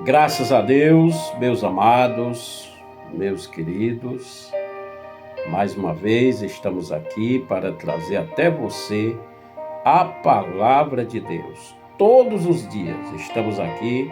Graças a Deus, meus amados, meus queridos, mais uma vez estamos aqui para trazer até você a palavra de Deus. Todos os dias estamos aqui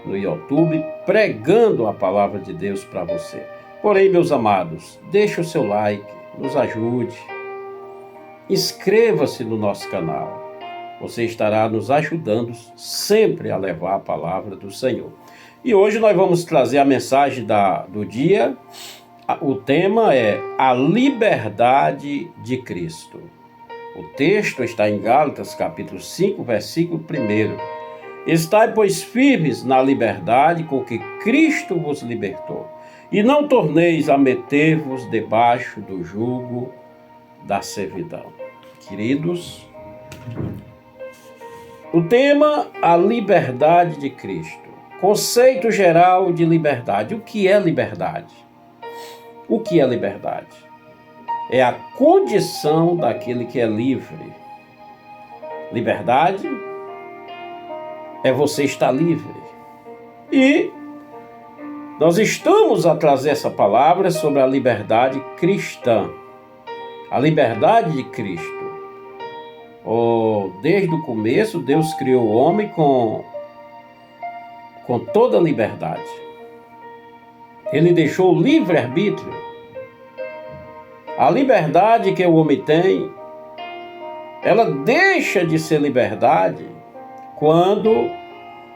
no YouTube pregando a palavra de Deus para você. Porém, meus amados, deixe o seu like, nos ajude, inscreva-se no nosso canal. Você estará nos ajudando sempre a levar a palavra do Senhor. E hoje nós vamos trazer a mensagem do dia. O tema é a liberdade de Cristo. O texto está em Gálatas, capítulo 5, versículo 1. Estai, pois, firmes na liberdade com que Cristo vos libertou, e não torneis a meter-vos debaixo do jugo da servidão. Queridos, o tema, a liberdade de Cristo. Conceito geral de liberdade. O que é liberdade? O que é liberdade? É a condição daquele que é livre. Liberdade é você estar livre. E nós estamos a trazer essa palavra sobre a liberdade cristã. A liberdade de Cristo. Desde o começo, Deus criou o homem com toda a liberdade. Ele deixou o livre-arbítrio. A liberdade que o homem tem, ela deixa de ser liberdade quando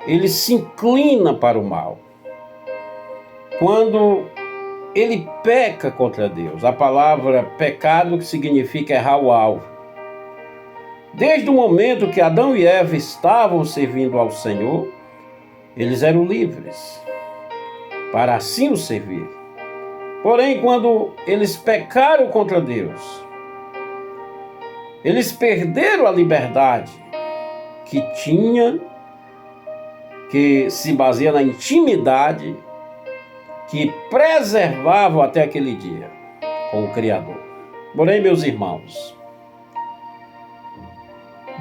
ele se inclina para o mal. Quando ele peca contra Deus. A palavra pecado significa errar o alvo. Desde o momento que Adão e Eva estavam servindo ao Senhor, eles eram livres para assim o servir. Porém, quando eles pecaram contra Deus, eles perderam a liberdade que tinha, que se baseia na intimidade, que preservavam até aquele dia com o Criador. Porém, meus irmãos,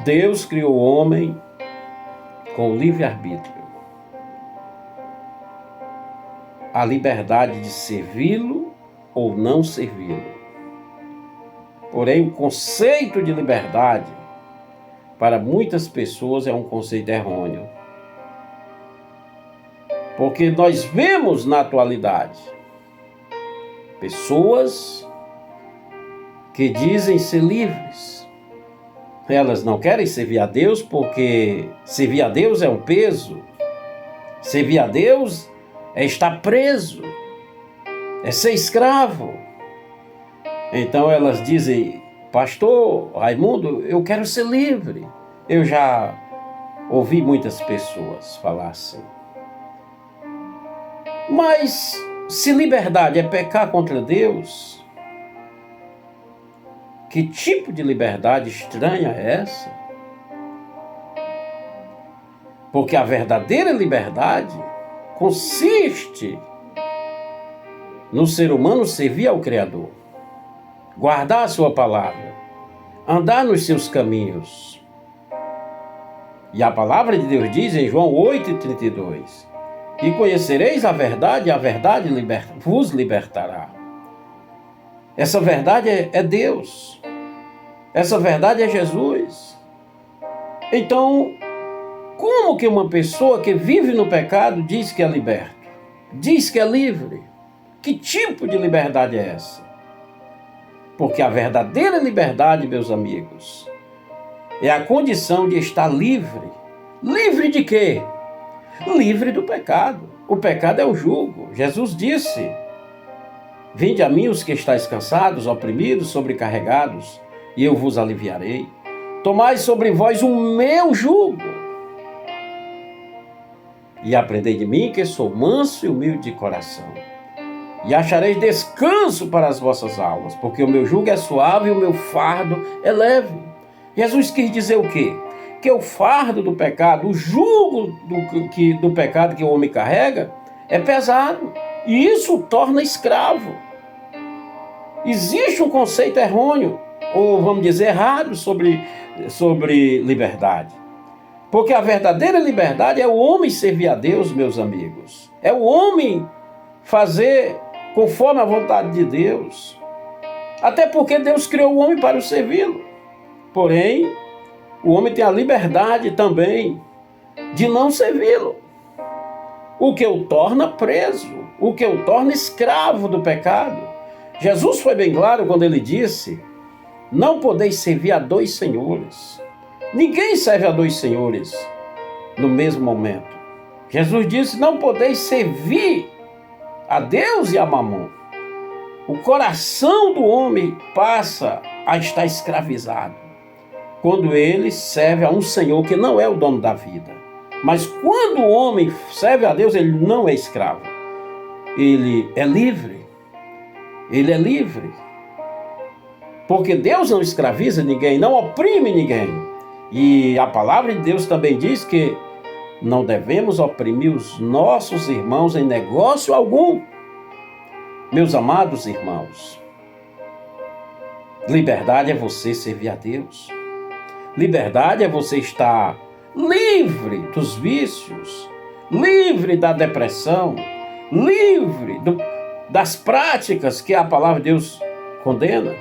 Deus criou o homem com livre-arbítrio. A liberdade de servi-lo ou não servi-lo. Porém, o conceito de liberdade, para muitas pessoas, é um conceito errôneo. Porque nós vemos na atualidade pessoas que dizem ser livres. Elas não querem servir a Deus porque servir a Deus é um peso. Servir a Deus é estar preso, é ser escravo. Então elas dizem, pastor Raimundo, eu quero ser livre. Eu já ouvi muitas pessoas falar assim. Mas se liberdade é pecar contra Deus, que tipo de liberdade estranha é essa? Porque a verdadeira liberdade consiste no ser humano servir ao Criador, guardar a sua palavra, andar nos seus caminhos. E a palavra de Deus diz em João 8,32, e conhecereis a verdade vos libertará. Essa verdade é Deus. Essa verdade é Jesus. Então, como que uma pessoa que vive no pecado diz que é liberto? Diz que é livre? Que tipo de liberdade é essa? Porque a verdadeira liberdade, meus amigos, é a condição de estar livre. Livre de quê? Livre do pecado. O pecado é o jugo. Jesus disse, vinde a mim os que estáis cansados, oprimidos, sobrecarregados, e eu vos aliviarei. Tomai sobre vós o meu jugo, e aprendei de mim, que sou manso e humilde de coração, e achareis descanso para as vossas almas, porque o meu jugo é suave e o meu fardo é leve. Jesus quis dizer o quê? Que o fardo do pecado, o jugo do pecado que o homem carrega, é pesado, e isso o torna escravo. Existe um conceito errôneo, ou vamos dizer errado, sobre liberdade. Porque a verdadeira liberdade é o homem servir a Deus, meus amigos. É o homem fazer conforme a vontade de Deus. Até porque Deus criou o homem para o servi-lo. Porém, o homem tem a liberdade também de não servi-lo. O que o torna preso, o que o torna escravo do pecado. Jesus foi bem claro quando ele disse: não podeis servir a dois senhores. Ninguém serve a dois senhores no mesmo momento. Jesus disse: não podeis servir a Deus e a Mamon. O coração do homem passa a estar escravizado quando ele serve a um Senhor que não é o dono da vida. Mas quando o homem serve a Deus, ele não é escravo. Ele é livre. Ele é livre. Porque Deus não escraviza ninguém, não oprime ninguém. E a palavra de Deus também diz que não devemos oprimir os nossos irmãos em negócio algum. Meus amados irmãos, liberdade é você servir a Deus. Liberdade é você estar livre dos vícios, livre da depressão, livre das práticas que a palavra de Deus condena.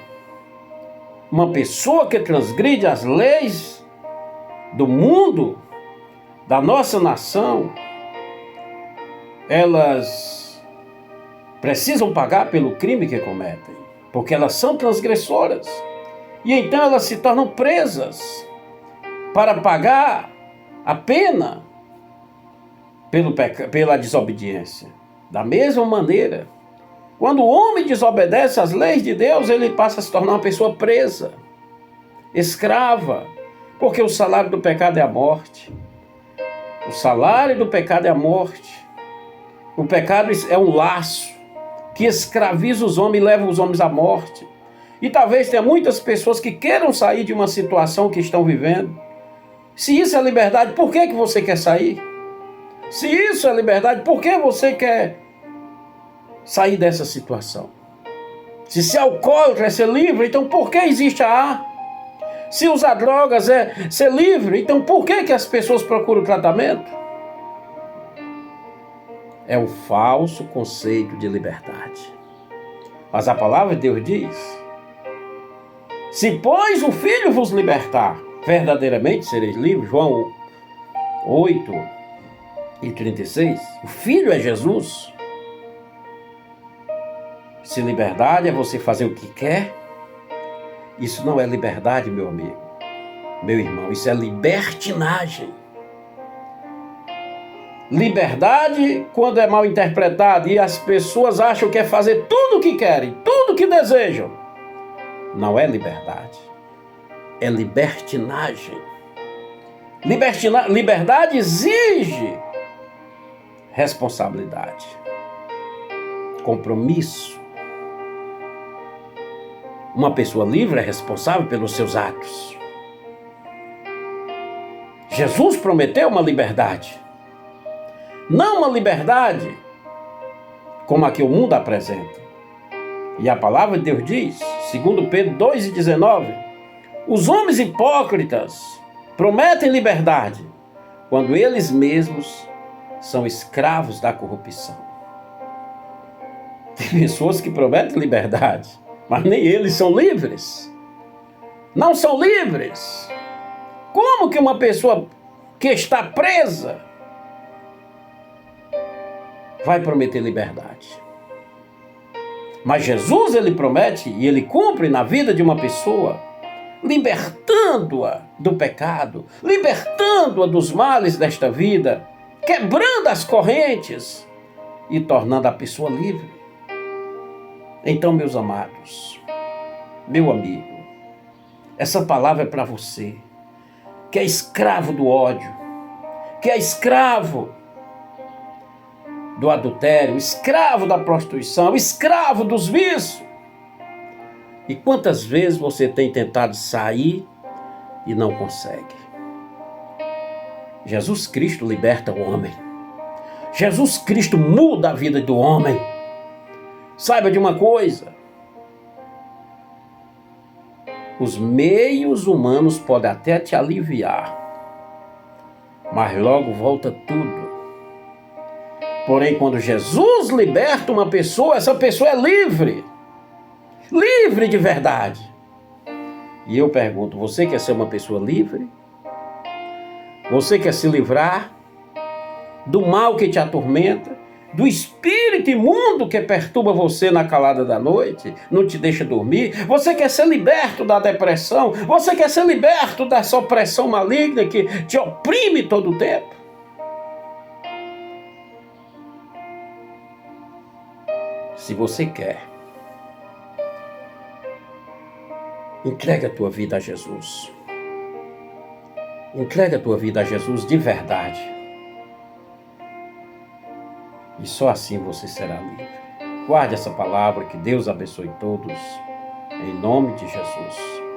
Uma pessoa que transgride as leis do mundo, da nossa nação, elas precisam pagar pelo crime que cometem, porque elas são transgressoras. E então elas se tornam presas para pagar a pena pela desobediência. Da mesma maneira, quando o homem desobedece às leis de Deus, ele passa a se tornar uma pessoa presa, escrava, porque o salário do pecado é a morte. O salário do pecado é a morte. O pecado é um laço que escraviza os homens e leva os homens à morte. E talvez tenha muitas pessoas que queiram sair de uma situação que estão vivendo. Se isso é liberdade, por que você quer sair? Se isso é liberdade, por que você quer sair dessa situação? Se ser alcoólatra é ser livre, então por que existe a Se usar drogas é ser livre, então por que as pessoas procuram tratamento? É um falso conceito de liberdade. Mas a palavra de Deus diz: se, pois, o Filho vos libertar, verdadeiramente sereis livres. João 8:36. O Filho é Jesus. Se liberdade é você fazer o que quer, isso não é liberdade, meu amigo, meu irmão. Isso é libertinagem. Liberdade, quando é mal interpretado e as pessoas acham que é fazer tudo o que querem, tudo o que desejam, não é liberdade. É libertinagem. Liberdade exige responsabilidade, compromisso. Uma pessoa livre é responsável pelos seus atos. Jesus prometeu uma liberdade. Não uma liberdade como a que o mundo apresenta. E a palavra de Deus diz, segundo Pedro 2:19, os homens hipócritas prometem liberdade quando eles mesmos são escravos da corrupção. Tem pessoas que prometem liberdade, mas nem eles são livres. Não são livres. Como que uma pessoa que está presa vai prometer liberdade? Mas Jesus, ele promete e ele cumpre na vida de uma pessoa, libertando-a do pecado, libertando-a dos males desta vida, quebrando as correntes e tornando a pessoa livre. Então, meus amados, meu amigo, essa palavra é para você, que é escravo do ódio, que é escravo do adultério, escravo da prostituição, escravo dos vícios. E quantas vezes você tem tentado sair e não consegue? Jesus Cristo liberta o homem. Jesus Cristo muda a vida do homem. Saiba de uma coisa: os meios humanos podem até te aliviar, mas logo volta tudo. Porém, quando Jesus liberta uma pessoa, essa pessoa é livre. Livre de verdade. E eu pergunto, você quer ser uma pessoa livre? Você quer se livrar do mal que te atormenta? Do espírito imundo que perturba você na calada da noite? Não te deixa dormir? Você quer ser liberto da depressão? Você quer ser liberto dessa opressão maligna que te oprime todo o tempo? Se você quer, entrega a tua vida a Jesus. Entrega a tua vida a Jesus de verdade. E só assim você será livre. Guarde essa palavra, que Deus abençoe todos. Em nome de Jesus.